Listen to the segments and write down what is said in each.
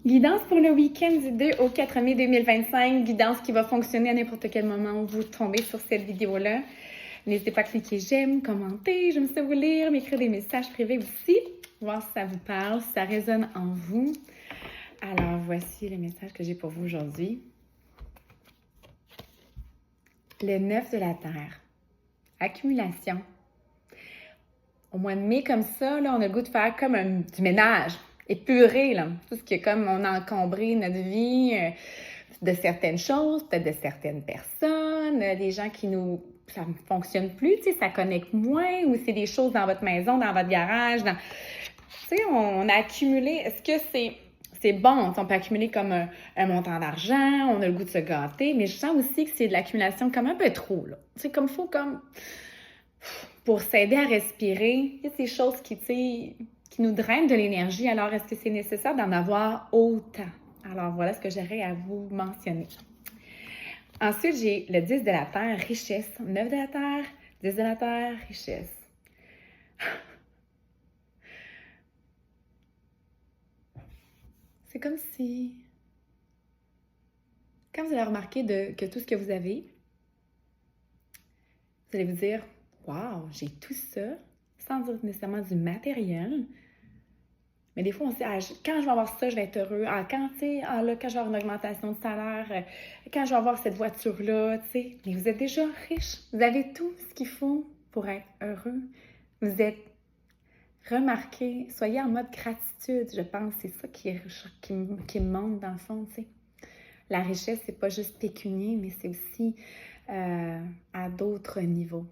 Guidance pour le week-end du 2 au 4 mai 2025. Guidance qui va fonctionner à n'importe quel moment où vous tombez sur cette vidéo-là. N'hésitez pas à cliquer j'aime, commenter, j'aime ça vous lire, m'écrire des messages privés aussi, voir si ça vous parle, si ça résonne en vous. Alors, voici le message que j'ai pour vous aujourd'hui. Le 9 de la Terre. Accumulation. Au mois de mai, comme ça, là, on a le goût de faire comme du ménage, épurer, là, tout ce qui est comme on a encombré notre vie de certaines choses, peut-être de certaines personnes, des gens qui nous... ça ne fonctionne plus, tu sais, ça connecte moins, ou c'est des choses dans votre maison, dans votre garage, dans... Tu sais, on a accumulé... Est-ce que c'est bon? On peut accumuler comme un montant d'argent, on a le goût de se gâter, mais je sens aussi que c'est de l'accumulation comme un peu trop, là. C'est comme, faut comme... Pour s'aider à respirer, il y a ces choses qui nous drainent de l'énergie. Alors, est-ce que c'est nécessaire d'en avoir autant? Alors, voilà ce que j'aurais à vous mentionner. Ensuite, j'ai le 10 de la Terre, richesse. 9 de la Terre, 10 de la Terre, richesse. C'est comme si... Quand vous allez remarquer que tout ce que vous avez, vous allez vous dire... Wow, j'ai tout ça, sans dire nécessairement du matériel. Mais des fois, on se dit, quand je vais avoir ça, je vais être heureux. Quand je vais avoir une augmentation de salaire, quand je vais avoir cette voiture-là, tu sais. Mais vous êtes déjà riche. Vous avez tout ce qu'il faut pour être heureux. Vous êtes remarqué. Soyez en mode gratitude, je pense. C'est ça qui me monte dans le fond, tu sais. La richesse, c'est pas juste pécunier, mais c'est aussi à d'autres niveaux.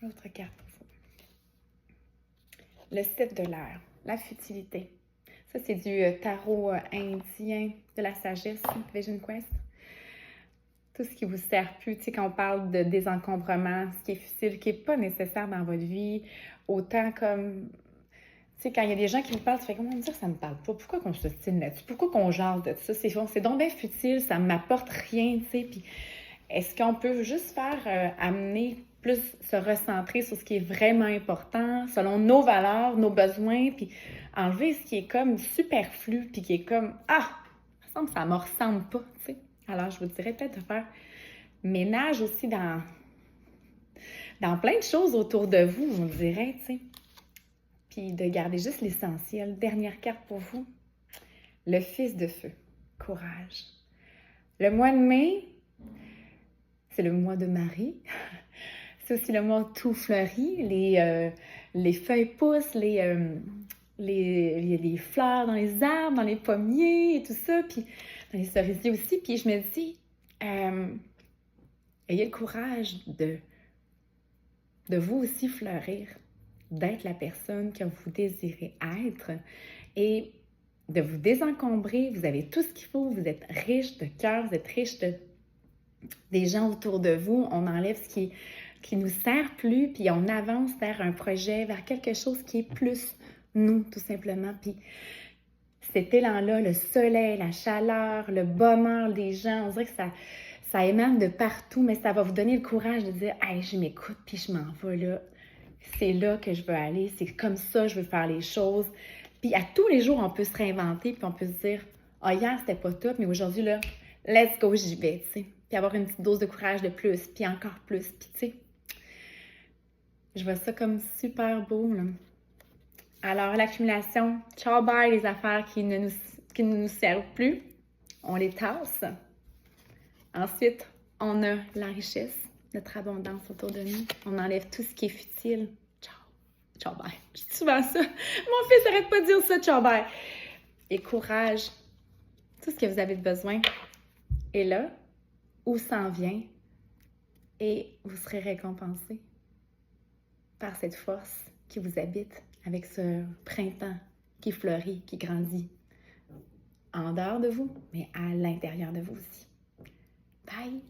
Autre carte pour vous. Le 7 de l'air, la futilité. Ça, c'est du tarot indien de la sagesse, Vision Quest. Tout ce qui vous sert plus, tu sais, quand on parle de désencombrement, ce qui est futile, qui n'est pas nécessaire dans votre vie, autant comme... Tu sais, quand il y a des gens qui vous parlent, tu fais comment dire ça me parle pas? Pourquoi qu'on se style là-dessus? Pourquoi qu'on jase de ça? C'est donc bien futile, ça ne m'apporte rien, tu sais. Puis est-ce qu'on peut juste faire amener plus se recentrer sur ce qui est vraiment important, selon nos valeurs, nos besoins, puis enlever ce qui est comme superflu, puis qui est comme « Ah! Ça me ressemble pas! » tu sais. Alors, je vous dirais peut-être de faire ménage aussi dans plein de choses autour de vous, on dirait, tu sais. Puis de garder juste l'essentiel. Dernière carte pour vous. Le fils de feu. Courage. Le mois de mai, c'est le mois de Marie. C'est aussi le mois tout fleuri. Les feuilles poussent, il y a des fleurs dans les arbres, dans les pommiers et tout ça, puis dans les cerisiers aussi. Puis je me dis, ayez le courage de vous aussi fleurir, d'être la personne que vous désirez être et de vous désencombrer. Vous avez tout ce qu'il faut, vous êtes riche de cœur, vous êtes riche des gens autour de vous. On enlève ce qui nous sert plus, puis on avance vers un projet, vers quelque chose qui est plus nous, tout simplement. Puis cet élan-là, le soleil, la chaleur, le bonheur des gens, on dirait que ça émane de partout, mais ça va vous donner le courage de dire « Hey, je m'écoute, puis je m'en vais là. C'est là que je veux aller, c'est comme ça que je veux faire les choses. » Puis à tous les jours, on peut se réinventer, puis on peut se dire « Ah, hier, c'était pas top, mais aujourd'hui, là, let's go, j'y vais, tu sais. » Puis avoir une petite dose de courage de plus, puis encore plus, puis tu sais. Je vois ça comme super beau, là. Alors, l'accumulation, ciao bye les affaires qui ne nous servent plus. On les tasse. Ensuite, on a la richesse, notre abondance autour de nous. On enlève tout ce qui est futile. Ciao. Ciao bye. Je dis souvent ça. Mon fils n'arrête pas de dire ça, ciao bye. Et courage. Tout ce que vous avez besoin est là, où s'en vient, et vous serez récompensé par cette force qui vous habite avec ce printemps qui fleurit, qui grandit en dehors de vous, mais à l'intérieur de vous aussi. Bye!